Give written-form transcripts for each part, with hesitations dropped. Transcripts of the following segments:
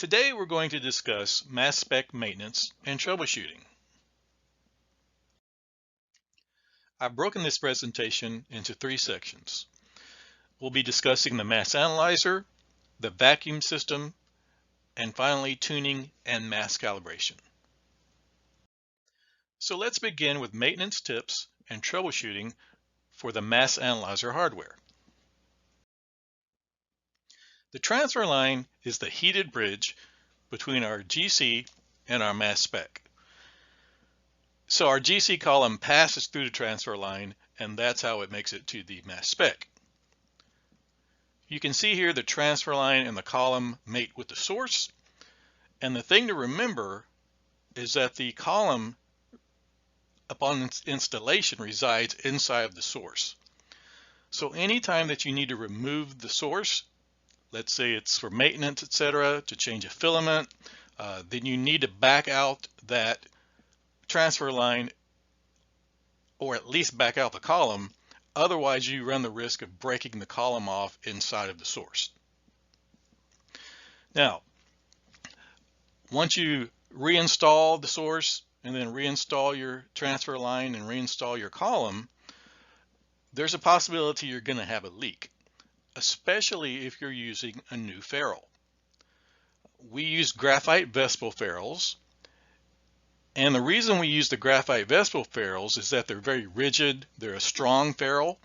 Today we're going to discuss mass spec maintenance and troubleshooting. I've broken this presentation into 3 sections. We'll be discussing the mass analyzer, the vacuum system, and finally tuning and mass calibration. So let's begin with maintenance tips and troubleshooting for the mass analyzer hardware. The transfer line is the heated bridge between our GC and our mass spec. So our GC column passes through the transfer line, and that's how it makes it to the mass spec. You can see here the transfer line and the column mate with the source. And the thing to remember is that the column, upon its installation, resides inside of the source. So anytime that you need to remove the source, let's say it's for maintenance, etc., to change a filament, then you need to back out that transfer line, or at least back out the column. Otherwise, you run the risk of breaking the column off inside of the source. Now, once you reinstall the source and then reinstall your transfer line and reinstall your column, there's a possibility you're going to have a leak, especially if you're using a new ferrule. We use graphite Vespel ferrules, and the reason we use the graphite Vespel ferrules is that they're very rigid, they're a strong ferrule,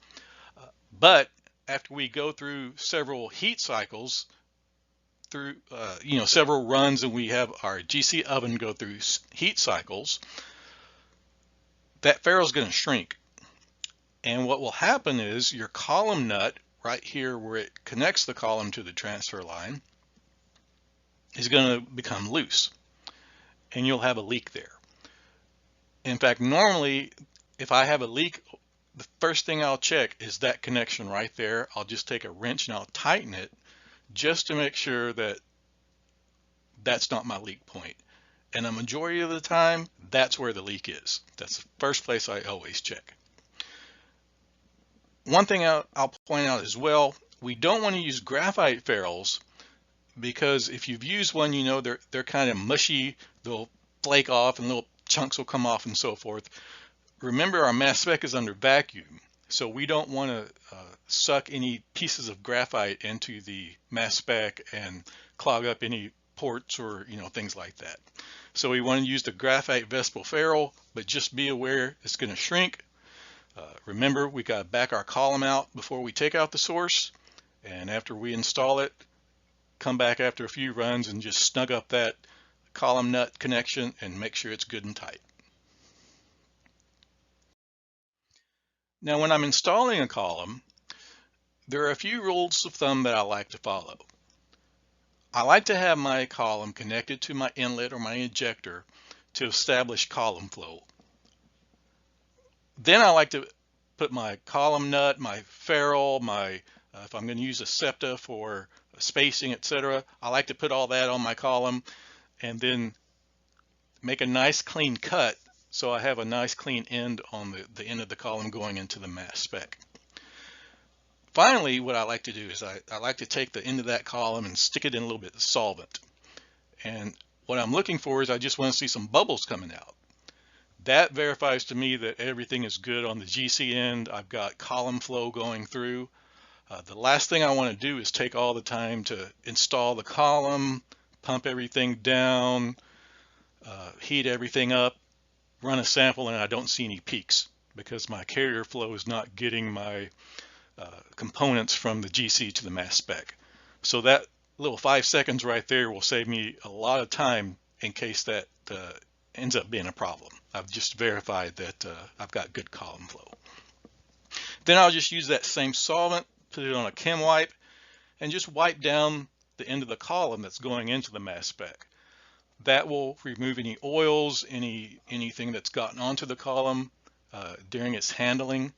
but after we go through several heat cycles, through several runs, and we have our GC oven go through heat cycles, that ferrule is going to shrink. And what will happen is your column nut right here where it connects the column to the transfer line is going to become loose, and you'll have a leak there. In fact, normally if I have a leak, the first thing I'll check is that connection right there. I'll just take a wrench and I'll tighten it just to make sure that that's not my leak point. And the majority of the time, that's where the leak is. That's the first place I always check. One thing I'll point out as well, we don't want to use graphite ferrules, because if you've used one, you know they're kind of mushy. They'll flake off and little chunks will come off and so forth. Remember, our mass spec is under vacuum, so we don't want to suck any pieces of graphite into the mass spec and clog up any ports or things like that. So we want to use the graphite Vespel ferrule, but just be aware it's going to shrink. Remember, we got to back our column out before we take out the source, and after we install it, come back after a few runs and just snug up that column nut connection and make sure it's good and tight. Now, when I'm installing a column, there are a few rules of thumb that I like to follow. I like to have my column connected to my inlet or my ejector to establish column flow. Then I like to put my column nut, my ferrule, if I'm going to use a septa for spacing, etc., I like to put all that on my column and then make a nice clean cut so I have a nice clean end on the end of the column going into the mass spec. Finally, what I like to do is I like to take the end of that column and stick it in a little bit of solvent. And what I'm looking for is I just want to see some bubbles coming out. That verifies to me that everything is good on the GC end. I've got column flow going through. The last thing I want to do is take all the time to install the column, pump everything down, heat everything up, run a sample, and I don't see any peaks because my carrier flow is not getting my components from the GC to the mass spec. So that little 5 seconds right there will save me a lot of time in case that ends up being a problem. I've just verified that I've got good column flow. Then I'll just use that same solvent, put it on a chem wipe, and just wipe down the end of the column that's going into the mass spec. That will remove any oils, anything that's gotten onto the column during its handling.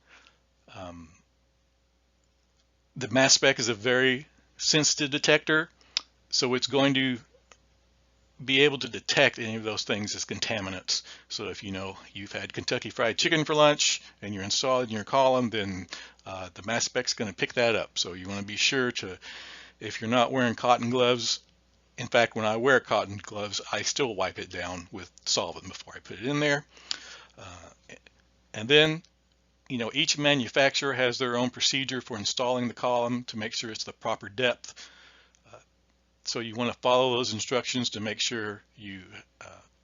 The mass spec is a very sensitive detector, so it's going to be able to detect any of those things as contaminants. So if you've had Kentucky Fried Chicken for lunch and you're installing your column, then the mass spec is going to pick that up. So you want to be sure to, if you're not wearing cotton gloves, In fact, when I wear cotton gloves, I still wipe it down with solvent before I put it in there. And then, each manufacturer has their own procedure for installing the column to make sure it's the proper depth. So you want to follow those instructions to make sure you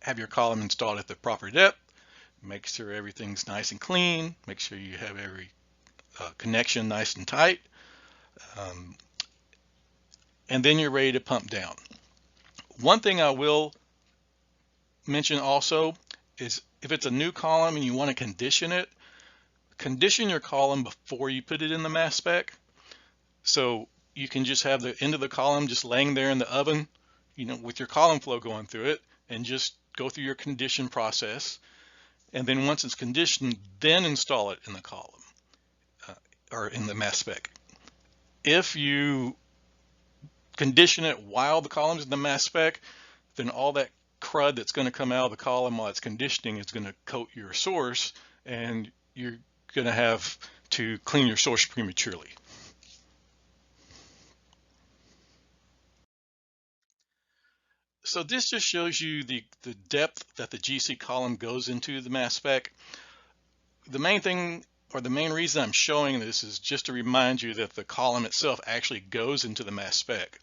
have your column installed at the proper depth. Make sure everything's nice and clean. Make sure you have every connection nice and tight. And then you're ready to pump down. One thing I will mention also is if it's a new column and you want to condition your column before you put it in the mass spec. So you can just have the end of the column just laying there in the oven, with your column flow going through it, and just go through your condition process. And then once it's conditioned, then install it in the column or in the mass spec. If you condition it while the column's in the mass spec, then all that crud that's going to come out of the column while it's conditioning is going to coat your source, and you're going to have to clean your source prematurely. So this just shows you the depth that the GC column goes into the mass spec. The main thing, or the main reason I'm showing this, is just to remind you that the column itself actually goes into the mass spec.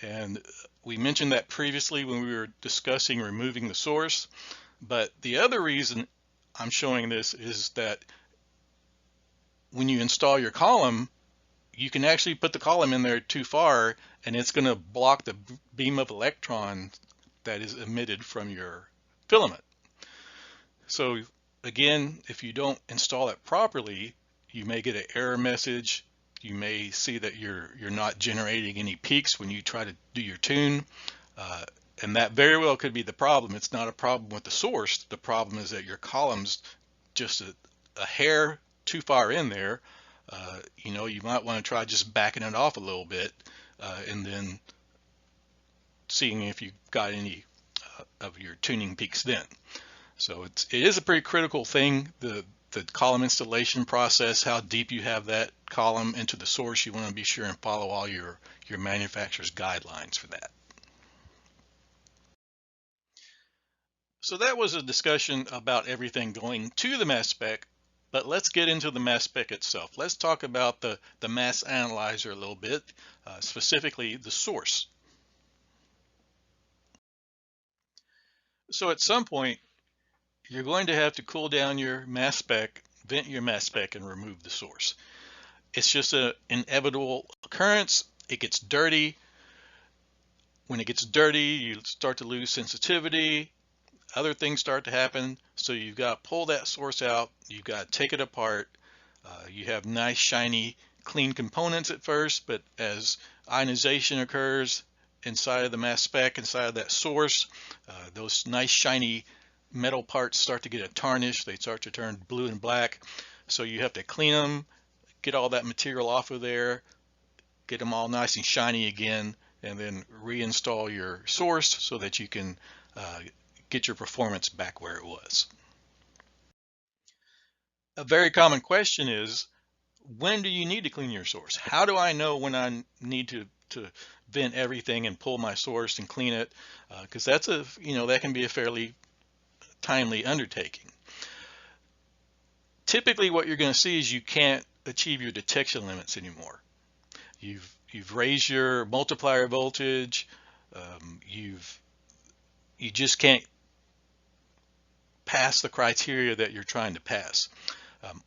And we mentioned that previously when we were discussing removing the source. But the other reason I'm showing this is that when you install your column, you can actually put the column in there too far, and it's going to block the beam of electrons that is emitted from your filament. So again, if you don't install it properly, you may get an error message. You may see that you're not generating any peaks when you try to do your tune, and that very well could be the problem. It's not a problem with the source. The problem is that your column's just a hair too far in there. You might want to try just backing it off a little bit, and then seeing if you've got any of your tuning peaks then. So it is a pretty critical thing, the column installation process, how deep you have that column into the source. You want to be sure and follow all your manufacturer's guidelines for that. So that was a discussion about everything going to the mass spec. But let's get into the mass spec itself. Let's talk about the mass analyzer a little bit, specifically the source. So at some point, you're going to have to cool down your mass spec, vent your mass spec, and remove the source. It's just an inevitable occurrence. It gets dirty. When it gets dirty, you start to lose sensitivity. Other things start to happen, so you've got to pull that source out, you've got to take it apart. You have nice, shiny, clean components at first, but as ionization occurs inside of the mass spec, inside of that source, those nice, shiny metal parts start to get a tarnish. They start to turn blue and black, so you have to clean them, get all that material off of there, get them all nice and shiny again, and then reinstall your source so that you can get your performance back where it was. A very common question is, when do you need to clean your source? How do I know when I need to vent everything and pull my source and clean it? Because that's that can be a fairly timely undertaking. Typically what you're going to see is you can't achieve your detection limits anymore. You've raised your multiplier voltage. You just can't pass the criteria that you're trying to pass.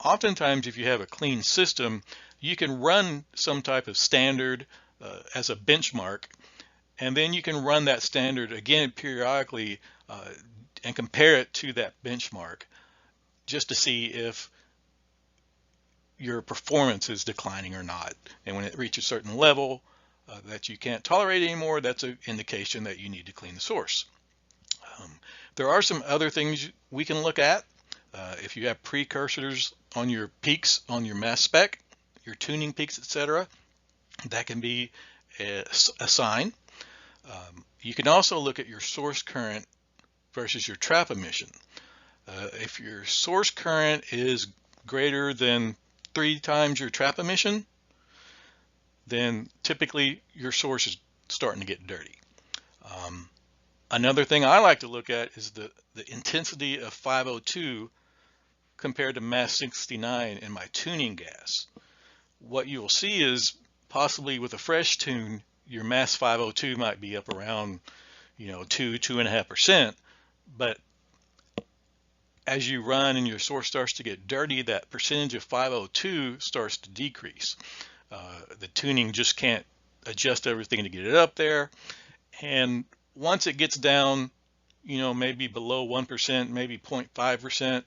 Oftentimes, if you have a clean system, you can run some type of standard as a benchmark, and then you can run that standard again periodically and compare it to that benchmark just to see if your performance is declining or not. And when it reaches a certain level that you can't tolerate anymore, that's an indication that you need to clean the source. There are some other things we can look at. If you have precursors on your peaks on your mass spec, your tuning peaks, etc., that can be a sign. You can also look at your source current versus your trap emission. If your source current is greater than 3 times your trap emission, then typically your source is starting to get dirty. Another thing I like to look at is the intensity of 502 compared to mass 69 in my tuning gas. What you will see is possibly with a fresh tune, your mass 502 might be up around, 2.5%, but as you run and your source starts to get dirty, that percentage of 502 starts to decrease. The tuning just can't adjust everything to get it up there, and once it gets down, maybe below 1%, maybe 0.5%,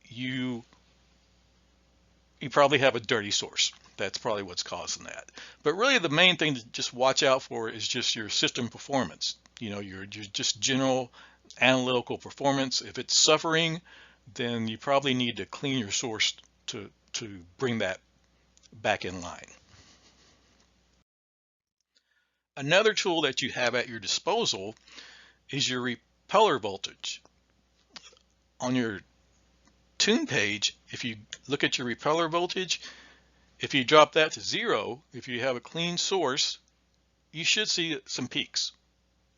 you probably have a dirty source. That's probably what's causing that. But really the main thing to just watch out for is just your system performance. Your just general analytical performance. If it's suffering, then you probably need to clean your source to bring that back in line. Another tool that you have at your disposal is your repeller voltage. On your tune page, if you look at your repeller voltage, if you drop that to 0, if you have a clean source, you should see some peaks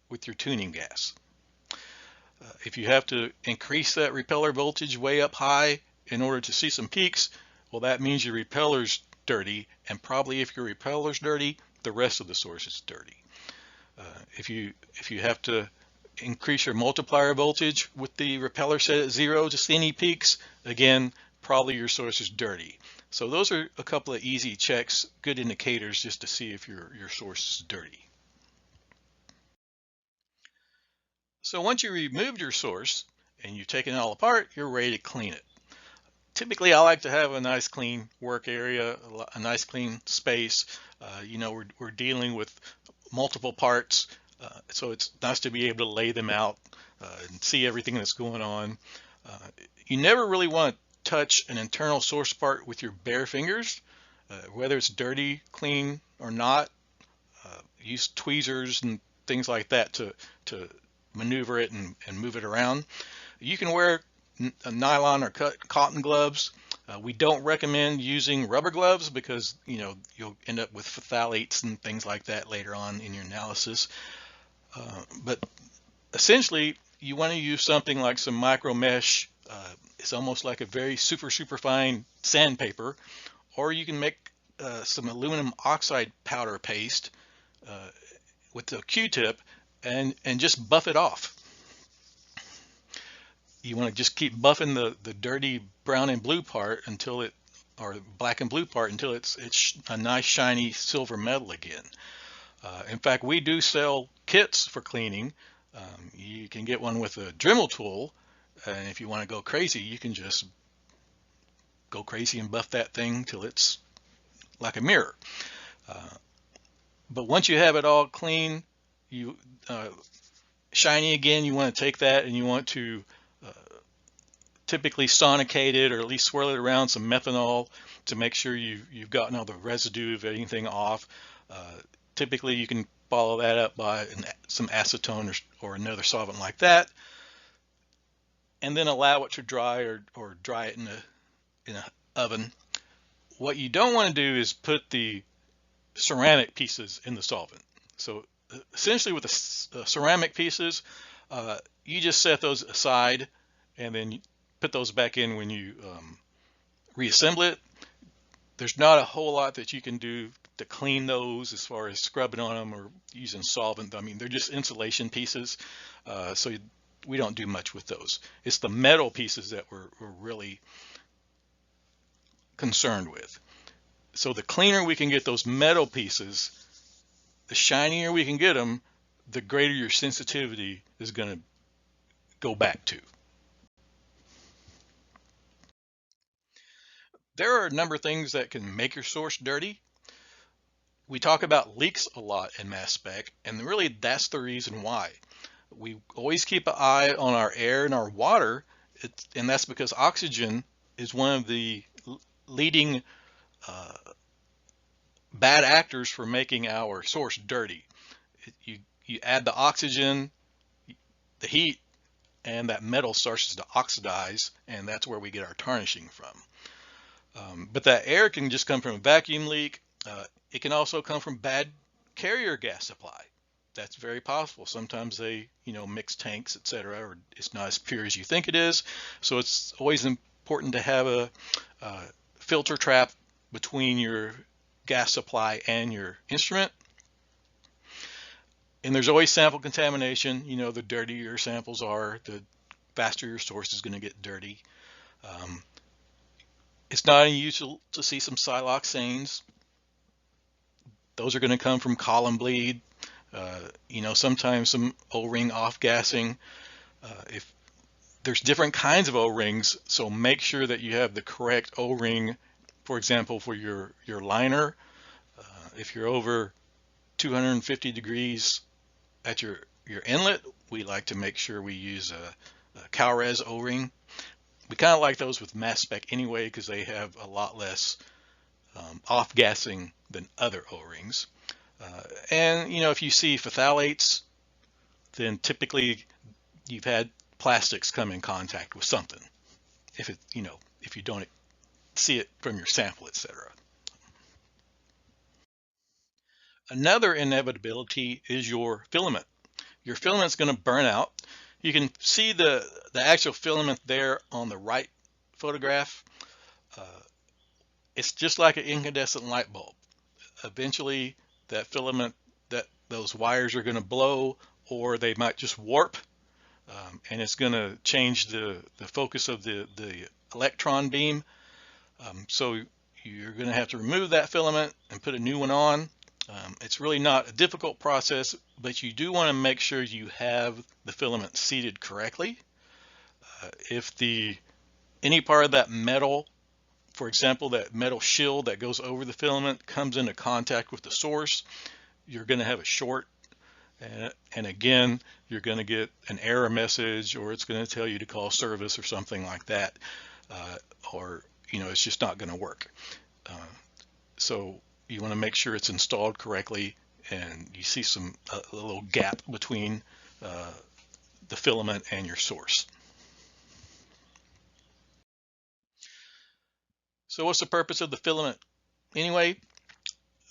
with your tuning gas. If you have to increase that repeller voltage way up high in order to see some peaks, well, that means your repeller's dirty, and probably if your repeller's dirty, the rest of the source is dirty. If you have to increase your multiplier voltage with the repeller set at 0 to see any peaks, again, probably your source is dirty. So those are a couple of easy checks, good indicators just to see if your source is dirty. So once you removed your source and you've taken it all apart, you're ready to clean it. Typically, I like to have a nice clean work area, a nice clean space. We're dealing with multiple parts, so it's nice to be able to lay them out and see everything that's going on. You never really want to touch an internal source part with your bare fingers, whether it's dirty, clean, or not. Use tweezers and things like that to maneuver it and move it around. You can wear nylon or cotton gloves. We don't recommend using rubber gloves because you'll end up with phthalates and things like that later on in your analysis. But essentially, you want to use something like some micro mesh. It's almost like a very super fine sandpaper, or you can make some aluminum oxide powder paste with a Q-tip and just buff it off. You want to just keep buffing the dirty brown and blue part until or black and blue part until it's a nice shiny silver metal again. In fact, we do sell kits for cleaning. You can get one with a Dremel tool, and if you want to go crazy, you can just go crazy and buff that thing till it's like a mirror. But once you have it all clean, shiny again, you want to take that and you want to typically sonicate it, or at least swirl it around some methanol to make sure you've gotten all the residue of anything off. Typically you can follow that up by some acetone or another solvent like that, and then allow it to dry or dry it in an oven. What you don't want to do is put the ceramic pieces in the solvent. So essentially with the ceramic pieces, you just set those aside and then put those back in when you reassemble it. There's not a whole lot that you can do to clean those as far as scrubbing on them or using solvent. I mean, they're just insulation pieces, so we don't do much with those. It's the metal pieces that we're really concerned with. So the cleaner we can get those metal pieces, the shinier we can get them, the greater your sensitivity is going to go back to. There are a number of things that can make your source dirty. We talk about leaks a lot in mass spec, and really that's the reason why. We always keep an eye on our air and our water, and that's because oxygen is one of the leading bad actors for making our source dirty. You add the oxygen, the heat, and that metal starts to oxidize, and that's where we get our tarnishing from. But that air can just come from a vacuum leak. It can also come from bad carrier gas supply. That's very possible. Sometimes they, mix tanks, etc., or it's not as pure as you think it is. So it's always important to have a filter trap between your gas supply and your instrument. And there's always sample contamination. The dirtier your samples are, the faster your source is going to get dirty. It's not unusual to see some siloxanes. Those are going to come from column bleed. Sometimes some O-ring off-gassing. If there's different kinds of O-rings, so make sure that you have the correct O-ring. For example, for your liner, if you're over 250 degrees at your inlet, we like to make sure we use a CalRes O-ring. We kind of like those with mass spec anyway because they have a lot less off-gassing than other O-rings. And if you see phthalates, then typically you've had plastics come in contact with something. If you don't see it from your sample, etc. Another inevitability is your filament. Your filament's going to burn out. You can see the actual filament there on the right photograph. It's just like an incandescent light bulb. Eventually, that filament, those wires are going to blow, or they might just warp, and it's going to change the focus of the electron beam. So you're going to have to remove that filament and put a new one on. It's really not a difficult process, but you do want to make sure you have the filament seated correctly. If any part of that metal, for example, that metal shield that goes over the filament comes into contact with the source, you're going to have a short. And again, you're going to get an error message, or it's going to tell you to call service or something like that. Or it's just not going to work. So you want to make sure it's installed correctly, and you see a little gap between the filament and your source. So what's the purpose of the filament anyway?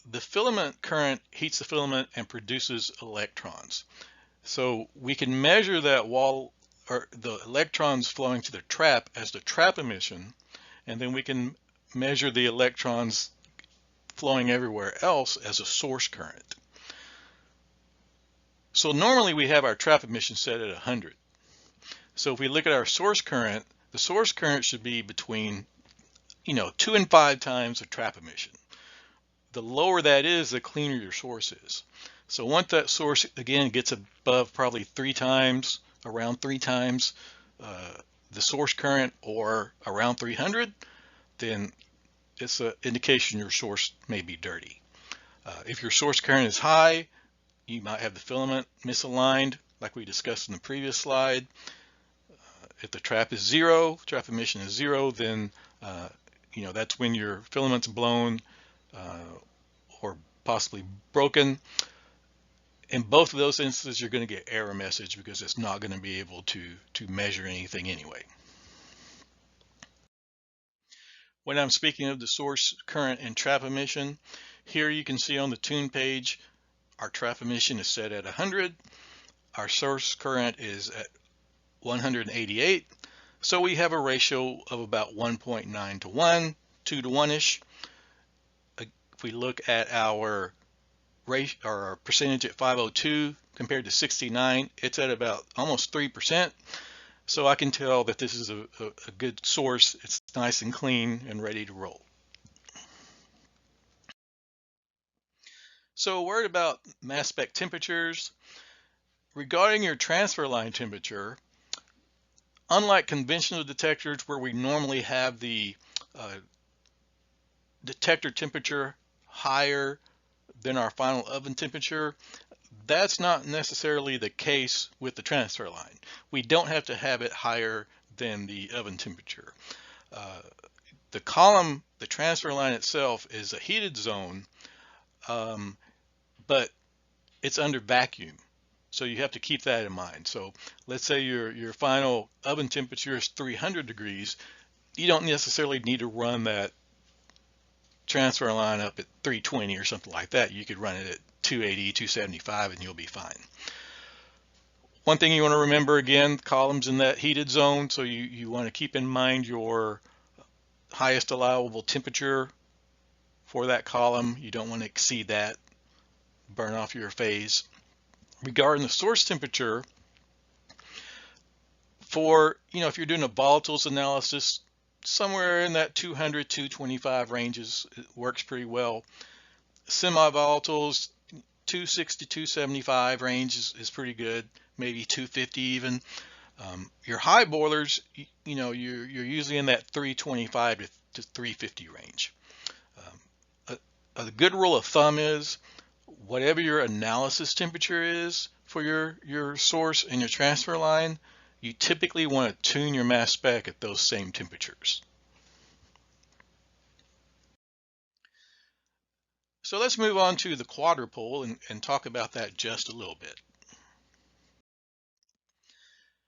The filament current heats the filament and produces electrons. So we can measure that wall, or the electrons flowing to the trap, as the trap emission, and then we can measure the electrons flowing everywhere else as a source current. So normally we have our trap emission set at 100. So if we look at our source current, the source current should be between 2 and 5 times the trap emission. The lower that is, the cleaner your source is. So once that source again gets above probably 3 times, around 3 times the source current, or around 300, then it's an indication your source may be dirty. If your source current is high, you might have the filament misaligned, like we discussed in the previous slide. If the trap is 0, trap emission is 0, then that's when your filament's blown or possibly broken. In both of those instances, you're going to get error message because it's not going to be able to measure anything anyway. When I'm speaking of the source current and trap emission, here you can see on the tune page, our trap emission is set at 100. Our source current is at 188. So we have a ratio of about 1.9 to 1, 2 to 1-ish. If we look at our percentage at 502 compared to 69, it's at about almost 3%. So I can tell that this is a good source. It's nice and clean and ready to roll. So a word about mass spec temperatures. Regarding your transfer line temperature, unlike conventional detectors where we normally have the detector temperature higher than our final oven temperature, that's not necessarily the case with the transfer line. We don't have to have it higher than the oven temperature. The column, the transfer line itself, is a heated zone, but it's under vacuum. So you have to keep that in mind. So let's say your final oven temperature is 300 degrees. You don't necessarily need to run that transfer line up at 320 or something like that. You could run it at 280, 275, and you'll be fine. One thing you want to remember, again, columns in that heated zone, so you want to keep in mind your highest allowable temperature for that column. You don't want to exceed that, burn off your phase. Regarding the source temperature, for, if you're doing a volatiles analysis, somewhere in that 200, 225 ranges, it works pretty well. Semi-volatiles, 260, 275 range is pretty good, maybe 250 even. Your high boilers, you're usually in that 325 to 350 range. A good rule of thumb is whatever your analysis temperature is for your source and your transfer line, you typically want to tune your mass spec at those same temperatures. So let's move on to the quadrupole and talk about that just a little bit.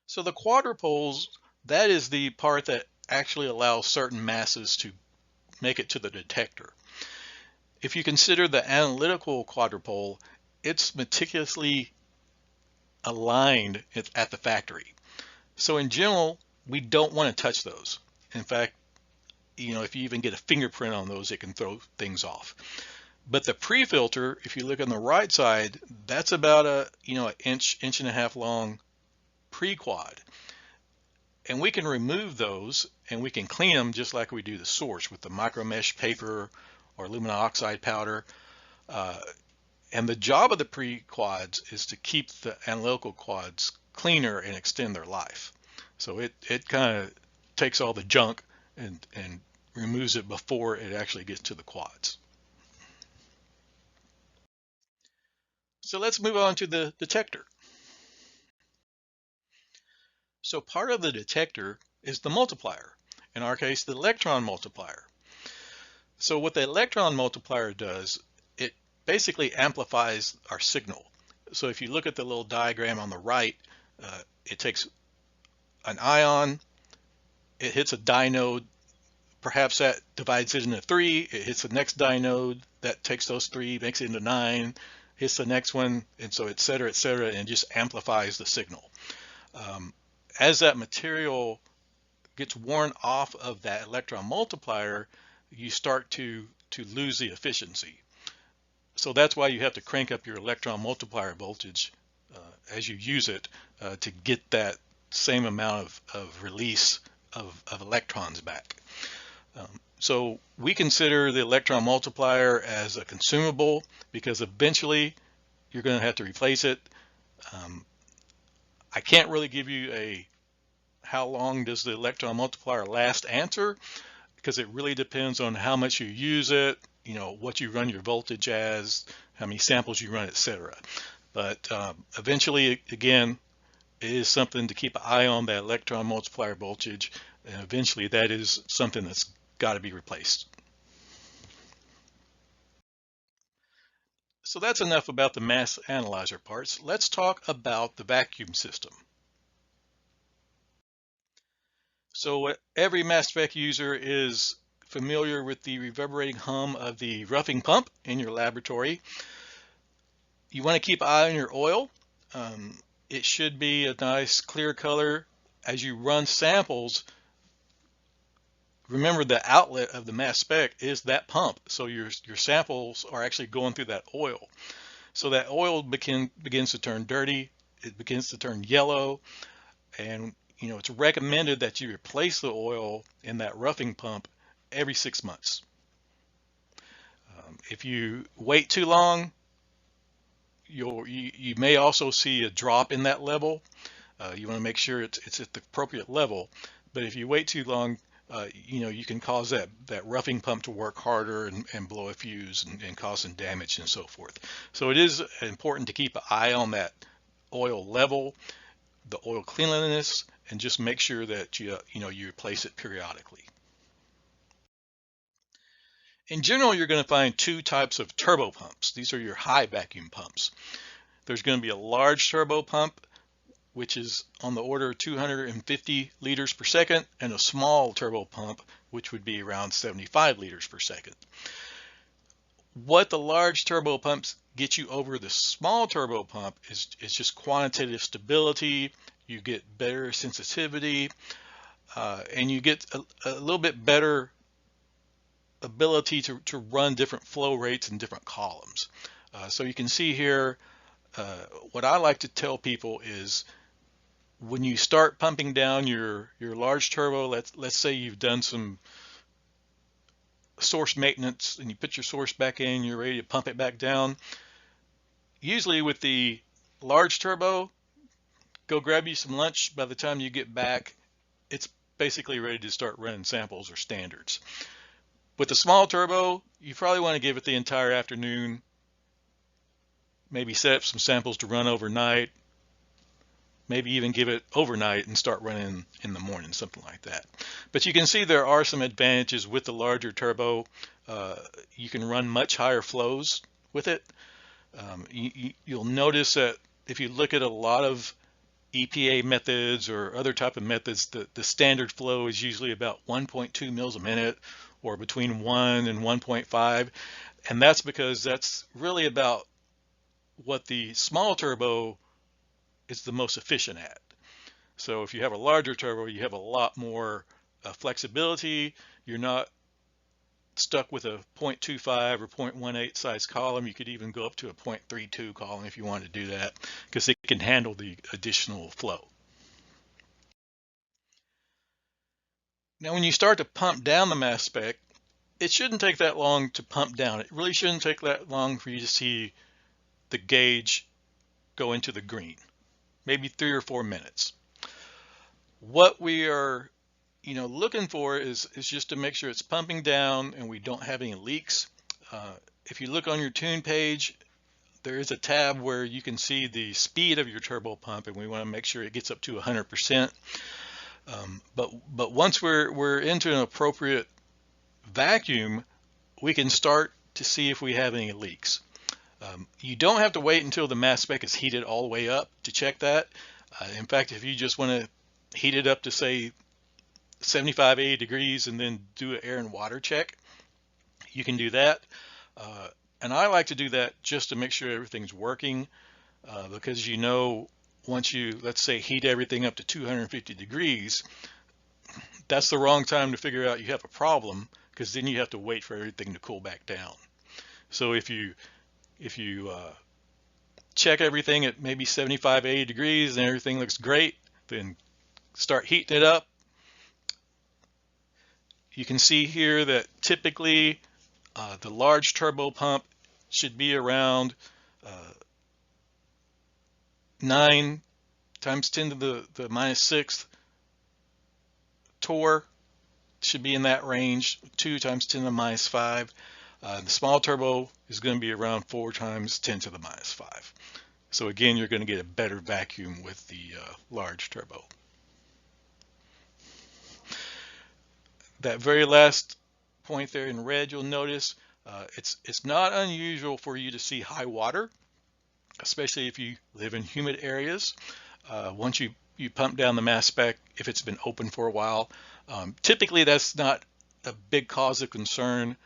So the quadrupoles, that is the part that actually allows certain masses to make it to the detector. If you consider the analytical quadrupole, it's meticulously aligned at the factory. So in general, we don't want to touch those. In fact, if you even get a fingerprint on those, it can throw things off. But the pre-filter, if you look on the right side, that's about an inch and a half long pre-quad. And we can remove those and we can clean them just like we do the source with the micro mesh paper or aluminum oxide powder. And the job of the pre-quads is to keep the analytical quads cleaner and extend their life. So it kind of takes all the junk and removes it before it actually gets to the quads. So let's move on to the detector. So part of the detector is the multiplier, in our case, the electron multiplier. So what the electron multiplier does, it basically amplifies our signal. So if you look at the little diagram on the right, it takes an ion, it hits a dynode, perhaps that divides it into 3, it hits the next dynode, that takes those 3, makes it into 9, hits the next one, and so et cetera, and just amplifies the signal. As that material gets worn off of that electron multiplier, you start to lose the efficiency. So that's why you have to crank up your electron multiplier voltage as you use it to get that same amount of release of electrons back. So we consider the electron multiplier as a consumable because eventually you're going to have to replace it. I can't really give you a how long does the electron multiplier last answer, because it really depends on how much you use it, what you run your voltage as, how many samples you run, etc. But eventually, again, it is something to keep an eye on, that electron multiplier voltage, and eventually that is something that's got to be replaced. So that's enough about the mass analyzer parts. Let's talk about the vacuum system. So every mass spec user is familiar with the reverberating hum of the roughing pump in your laboratory. You want to keep an eye on your oil. It should be a nice clear color. As you run samples, remember the outlet of the mass spec is that pump. So your samples are actually going through that oil. So that oil begins to turn dirty. It begins to turn yellow. And it's recommended that you replace the oil in that roughing pump every 6 months. If you wait too long, you may also see a drop in that level. You want to make sure it's at the appropriate level. But if you wait too long, you can cause that roughing pump to work harder and blow a fuse and cause some damage and so forth. So it is important to keep an eye on that oil level, the oil cleanliness, and just make sure that you replace it periodically. In general, you're going to find 2 types of turbo pumps. These are your high vacuum pumps. There's going to be a large turbo pump, which is on the order of 250 liters per second, and a small turbo pump, which would be around 75 liters per second. What the large turbo pumps gets you over the small turbo pump is just quantitative stability. You get better sensitivity, and you get a little bit better ability to run different flow rates in different columns. So you can see here, what I like to tell people is when you start pumping down your large turbo, let's say you've done some source maintenance and you put your source back in, you're ready to pump it back down. Usually with the large turbo, go grab you some lunch. By the time you get back, it's basically ready to start running samples or standards. With the small turbo, you probably want to give it the entire afternoon, maybe set up some samples to run overnight, maybe even give it overnight and start running in the morning, something like that. But you can see there are some advantages with the larger turbo. You can run much higher flows with it. You'll notice that if you look at a lot of EPA methods or other type of methods, the standard flow is usually about 1.2 mils a minute, or between 1 and 1.5, and that's because that's really about what the small turbo is the most efficient at. So if you have a larger turbo, you have a lot more flexibility. You're not stuck with a 0.25 or 0.18 size column. You could even go up to a 0.32 column if you want to do that, because it can handle the additional flow. Now, when you start to pump down the mass spec, it shouldn't take that long to pump down. It really shouldn't take that long for you to see the gauge go into the green, maybe 3 or 4 minutes. What we are looking for is just to make sure it's pumping down and we don't have any leaks. If you look on your tune page, there is a tab where you can see the speed of your turbo pump, and we want to make sure it gets up to 100%. But once we're into an appropriate vacuum, we can start to see if we have any leaks. You don't have to wait until the mass spec is heated all the way up to check that. In fact, if you just want to heat it up to say 75, 80 degrees and then do an air and water check, you can do that. And I like to do that just to make sure everything's working, because once you, let's say, heat everything up to 250 degrees, that's the wrong time to figure out you have a problem, because then you have to wait for everything to cool back down. So if you check everything at maybe 75, 80 degrees and everything looks great, then start heating it up. You can see here that typically the large turbo pump should be around 9 times 10 to the minus 6th torr, should be in that range. 2 times 10 to the minus 5. The small turbo is going to be around 4 times 10 to the minus 5. So again, you're going to get a better vacuum with the large turbo. That very last point there in red, you'll notice it's not unusual for you to see high water, especially if you live in humid areas. Once you pump down the mass spec, if it's been open for a while, typically that's not a big cause of concern.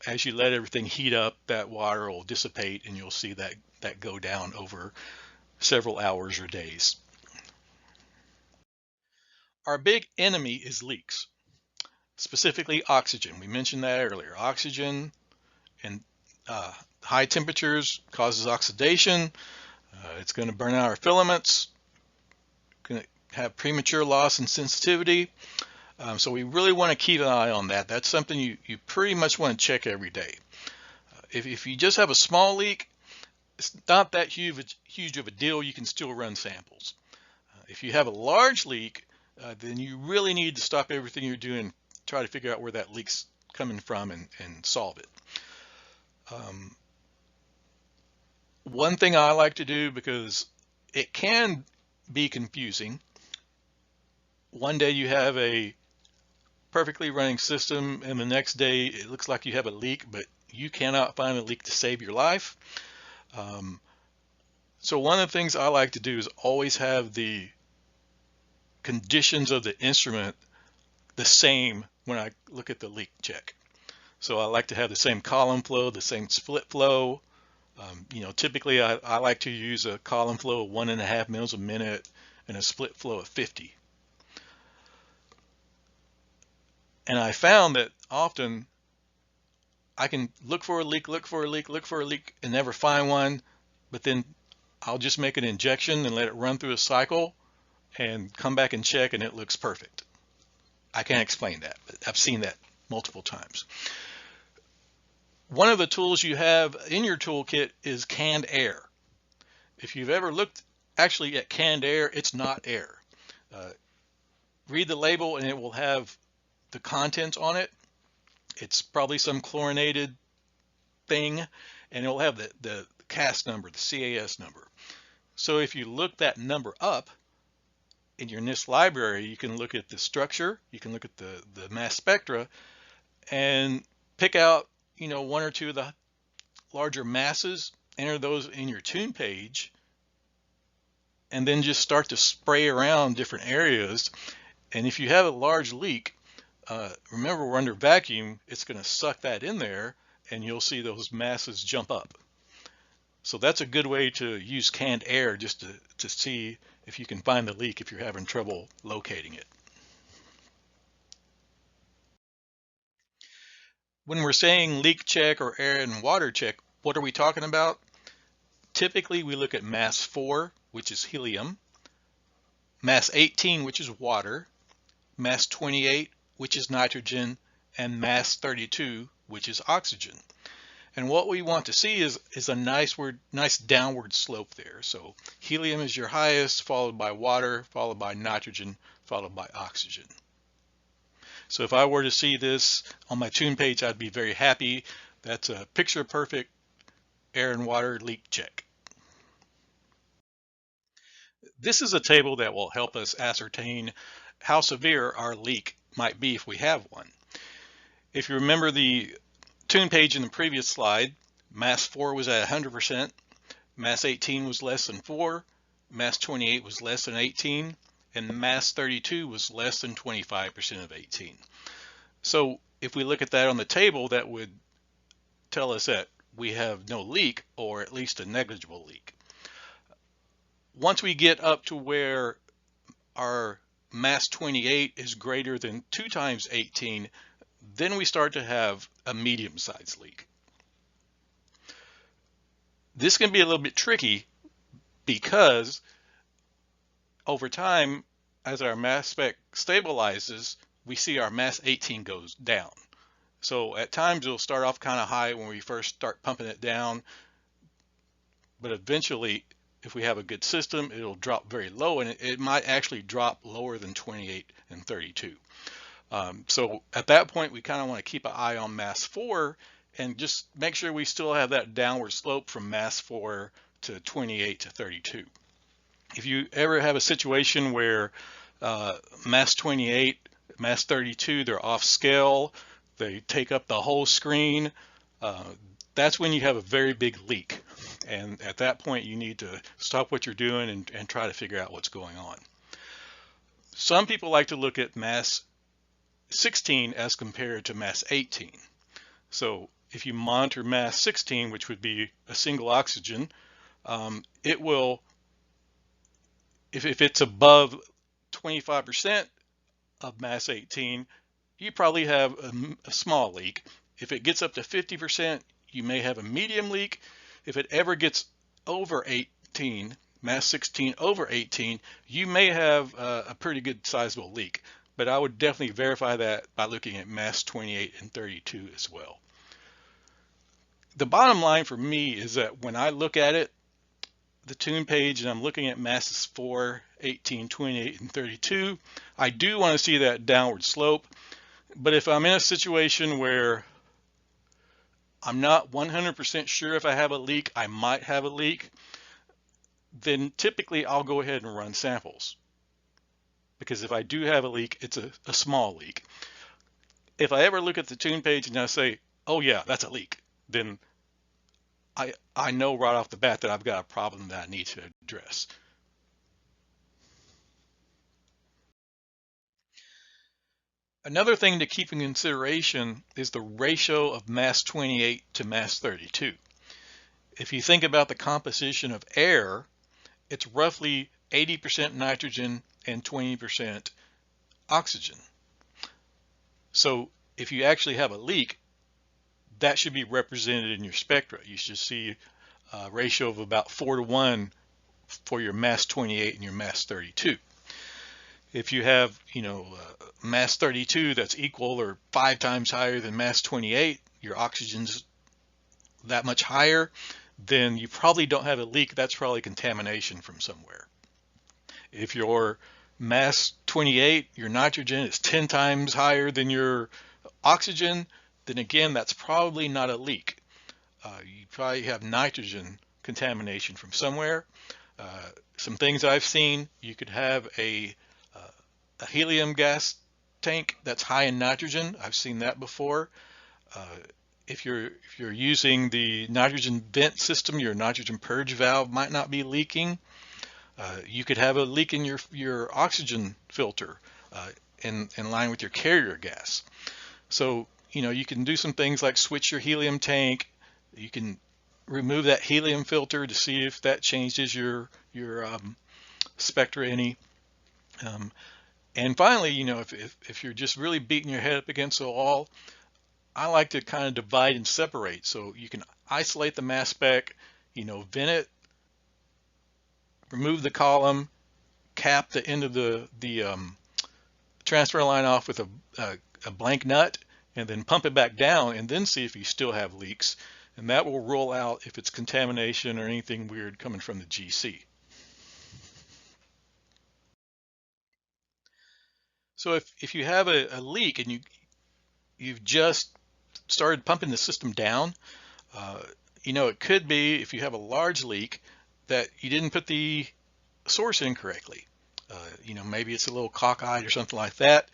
As you let everything heat up, that water will dissipate and you'll see that go down over several hours or days. Our big enemy is leaks, specifically oxygen. We mentioned that earlier. Oxygen and high temperatures causes oxidation. It's going to burn out our filaments, going to have premature loss in sensitivity. So we really want to keep an eye on that. That's something you pretty much want to check every day. If you just have a small leak, it's not that huge of a deal. You can still run samples. If you have a large leak, then you really need to stop everything you're doing, try to figure out where that leak's coming from and solve it. One thing I like to do, because it can be confusing, one day you have a perfectly running system and the next day it looks like you have a leak, but you cannot find a leak to save your life. So one of the things I like to do is always have the conditions of the instrument the same when I look at the leak check. So I like to have the same column flow, the same split flow, Typically I like to use a column flow of 1.5 mils a minute and a split flow of 50. And I found that often I can look for a leak, and never find one, but then I'll just make an injection and let it run through a cycle and come back and check and it looks perfect. I can't explain that, but I've seen that multiple times. One of the tools you have in your toolkit is canned air. If you've ever looked actually at canned air, it's not air. Read the label and it will have the contents on it. It's probably some chlorinated thing, and it'll have the CAS number, the CAS number. So if you look that number up in your NIST library, you can look at the structure, you can look at the mass spectra, and pick out one or two of the larger masses, enter those in your tune page, and then just start to spray around different areas. And if you have a large leak, remember we're under vacuum, it's going to suck that in there and you'll see those masses jump up. So that's a good way to use canned air just to see if you can find the leak if you're having trouble locating it. When we're saying leak check or air and water check, what are we talking about? Typically we look at mass 4, which is helium, mass 18, which is water, mass 28, which is nitrogen, and mass 32, which is oxygen. And what we want to see is a nice downward slope there. So helium is your highest, followed by water, followed by nitrogen, followed by oxygen. So if I were to see this on my tune page, I'd be very happy. That's a picture perfect air and water leak check. This is a table that will help us ascertain how severe our leak might be if we have one. If you remember the tune page in the previous slide, mass 4 was at 100%, mass 18 was less than 4, mass 28 was less than 18, and mass 32 was less than 25% of 18. So if we look at that on the table, that would tell us that we have no leak, or at least a negligible leak. Once we get up to where our mass 28 is greater than 2 times 18, then we start to have a medium-sized leak. This can be a little bit tricky because over time, as our mass spec stabilizes, we see our mass 18 goes down. So at times it'll start off kind of high when we first start pumping it down, but eventually, if we have a good system, it'll drop very low, and it might actually drop lower than 28 and 32. So at that point, we kind of want to keep an eye on mass 4 and just make sure we still have that downward slope from mass 4 to 28 to 32. If you ever have a situation where mass 28, mass 32, they're off scale, they take up the whole screen, that's when you have a very big leak. And at that point, you need to stop what you're doing and try to figure out what's going on. Some people like to look at mass 16 as compared to mass 18. So if you monitor mass 16, which would be a single oxygen, it will, if it's above 25% of mass 18, you probably have a small leak. If it gets up to 50%, you may have a medium leak. If it ever gets over 18, mass 16 over 18, you may have a pretty good sizable leak. But I would definitely verify that by looking at mass 28 and 32 as well. The bottom line for me is that when I look at it, the tune page, and I'm looking at masses 4, 18, 28, and 32, I do want to see that downward slope. But if I'm in a situation where I'm not 100% sure if I have a leak, I might have a leak, then typically I'll go ahead and run samples. Because if I do have a leak, it's a small leak. If I ever look at the tune page and I say, oh yeah, that's a leak, then I know right off the bat that I've got a problem that I need to address. Another thing to keep in consideration is the ratio of mass 28 to mass 32. If you think about the composition of air, it's roughly 80% nitrogen and 20% oxygen. So if you actually have a leak, that should be represented in your spectra. You should see a ratio of about 4:1 for your mass 28 and your mass 32. If you have, mass 32 that's equal or 5 times higher than mass 28, your oxygen's that much higher, then you probably don't have a leak. That's probably contamination from somewhere. If your mass 28, your nitrogen is 10 times higher than your oxygen, then again, that's probably not a leak. You probably have nitrogen contamination from somewhere. Some things I've seen, you could have a helium gas tank that's high in nitrogen. I've seen that before. If you're using the nitrogen vent system, your nitrogen purge valve might not be leaking. You could have a leak in your oxygen filter in line with your carrier gas. So you can do some things like switch your helium tank. You can remove that helium filter to see if that changes your spectra any. And finally, if you're just really beating your head up against the wall, I like to kind of divide and separate. So you can isolate the mass spec, vent it, remove the column, cap the end of the transfer line off with a blank nut, and then pump it back down, and then see if you still have leaks. And that will rule out if it's contamination or anything weird coming from the GC. So if you have a leak and you've just started pumping the system down, it could be, if you have a large leak, that you didn't put the source in correctly. Maybe it's a little cockeyed or something like that.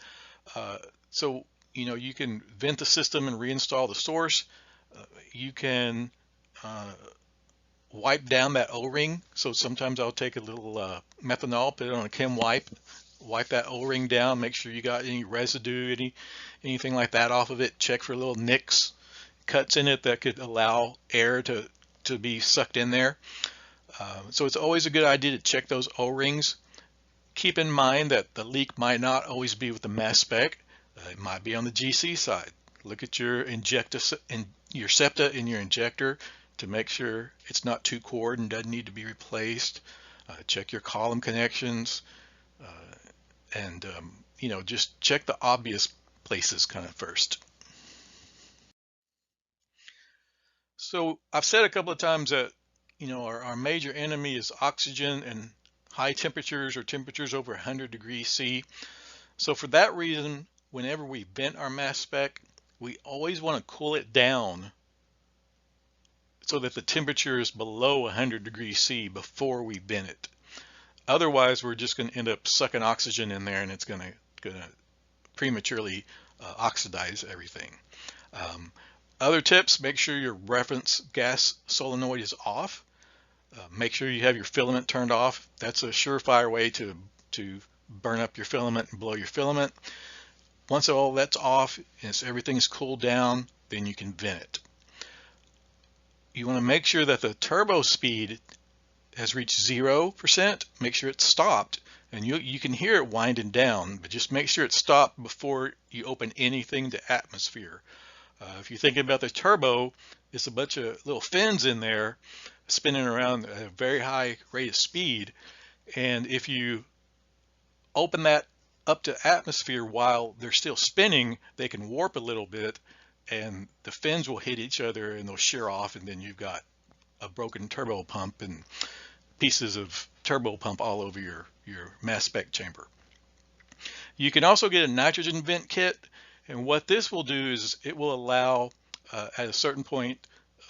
So you can vent the system and reinstall the source. You can wipe down that O-ring. So sometimes I'll take a little methanol, put it on a chem wipe that O-ring down, make sure you got any residue, anything like that off of it. Check for little nicks, cuts in it that could allow air to be sucked in there. So it's always a good idea to check those O-rings. Keep in mind that the leak might not always be with the mass spec. It might be on the GC side. Look at your your septa in your injector to make sure it's not too cored and doesn't need to be replaced. Check your column connections, and just check the obvious places kind of first. So I've said a couple of times that our major enemy is oxygen and high temperatures, or temperatures over 100 degrees C. So for that reason, whenever we vent our mass spec, we always want to cool it down so that the temperature is below 100 degrees C before we vent it. Otherwise, we're just going to end up sucking oxygen in there, and it's going to prematurely oxidize everything. Other tips: make sure your reference gas solenoid is off. Make sure you have your filament turned off. That's a surefire way to burn up your filament and blow your filament. Once all that's off and everything is cooled down, then you can vent it. You want to make sure that the turbo speed has reached 0%. Make sure it's stopped, and you can hear it winding down, but just make sure it's stopped before you open anything to atmosphere. If you're thinking about the turbo, it's a bunch of little fins in there spinning around at a very high rate of speed, and if you open that up to atmosphere while they're still spinning, they can warp a little bit, and the fins will hit each other and they'll shear off, and then you've got a broken turbo pump and pieces of turbo pump all over your mass spec chamber. You can also get a nitrogen vent kit, and what this will do is it will allow at a certain point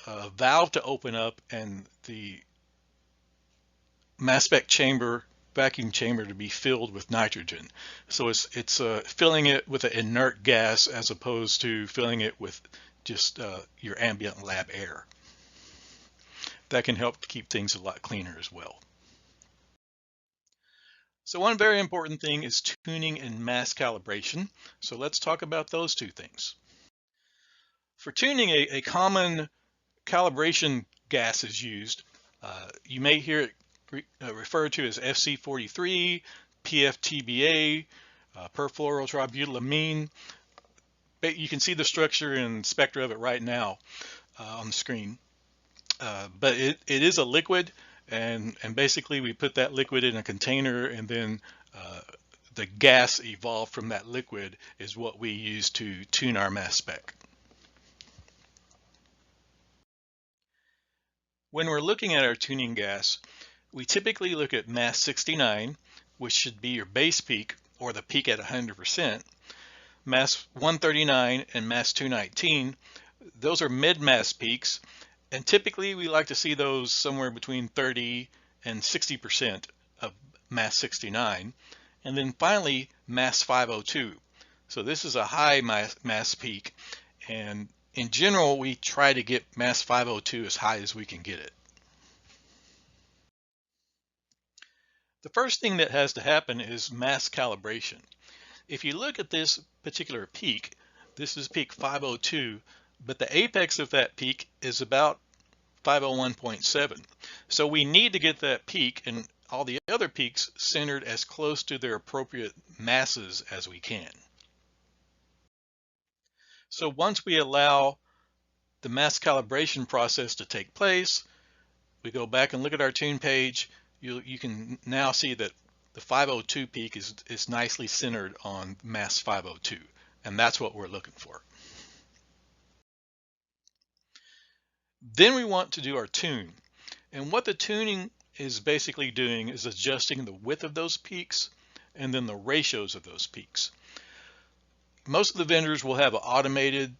a valve to open up and the mass spec chamber, vacuum chamber, to be filled with nitrogen. So it's filling it with an inert gas as opposed to filling it with just your ambient lab air. That can help keep things a lot cleaner as well. So one very important thing is tuning and mass calibration. So let's talk about those two things. For tuning, a common calibration gas is used. You may hear it referred to as FC43, PFTBA, perfluorotributylamine. You can see the structure and spectra of it right now on the screen. But it is a liquid, and basically we put that liquid in a container, and then the gas evolved from that liquid is what we use to tune our mass spec. When we're looking at our tuning gas, we typically look at mass 69, which should be your base peak or the peak at 100%. Mass 139 and mass 219, those are mid-mass peaks, and typically we like to see those somewhere between 30 and 60% of mass 69. And then finally, mass 502. So this is a high mass peak, and in general, we try to get mass 502 as high as we can get it. The first thing that has to happen is mass calibration. If you look at this particular peak, this is peak 502, but the apex of that peak is about 501.7. So we need to get that peak and all the other peaks centered as close to their appropriate masses as we can. So once we allow the mass calibration process to take place, we go back and look at our tune page, you can now see that the 502 peak is nicely centered on mass 502, and that's what we're looking for. Then we want to do our tune, and what the tuning is basically doing is adjusting the width of those peaks and then the ratios of those peaks. Most of the vendors will have an automated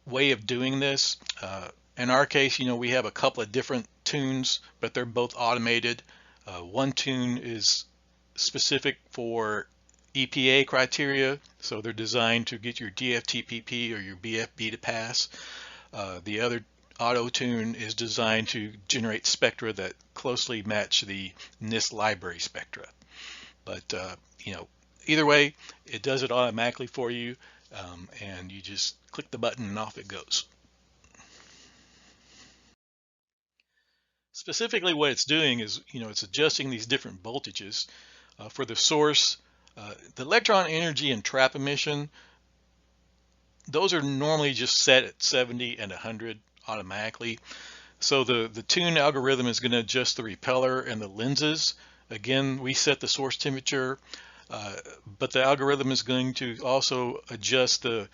way of doing this. In our case, we have a couple of different tunes, but they're both automated. One tune is specific for EPA criteria, so they're designed to get your DFTPP or your BFB to pass. The other Autotune is designed to generate spectra that closely match the NIST library spectra. But either way, it does it automatically for you, and you just click the button and off it goes. Specifically, what it's doing is, it's adjusting these different voltages for the source. The electron energy and trap emission, those are normally just set at 70 and 100 automatically. So the tune algorithm is going to adjust the repeller and the lenses. Again, we set the source temperature, but the algorithm is going to also adjust the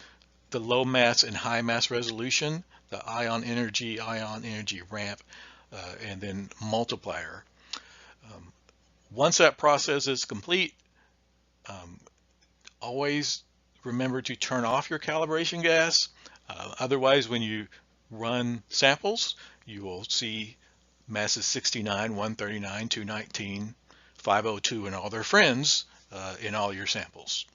low mass and high mass resolution, the ion energy ramp, and then multiplier. Once that process is complete, always remember to turn off your calibration gas. Otherwise, when you run samples, you will see masses 69, 139, 219, 502, and all their friends in all your samples.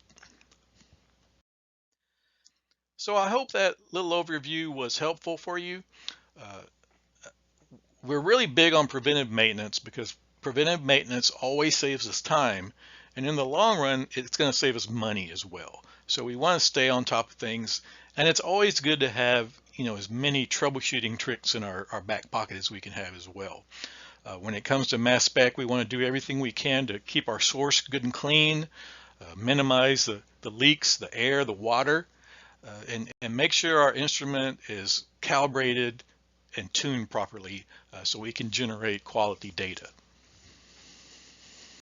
So I hope that little overview was helpful for you. We're really big on preventive maintenance because preventive maintenance always saves us time, and in the long run, it's going to save us money as well. So we want to stay on top of things, and it's always good to have as many troubleshooting tricks in our back pocket as we can have as well. When it comes to mass spec, we want to do everything we can to keep our source good and clean, minimize the leaks, the air, the water, and make sure our instrument is calibrated and tuned properly so we can generate quality data.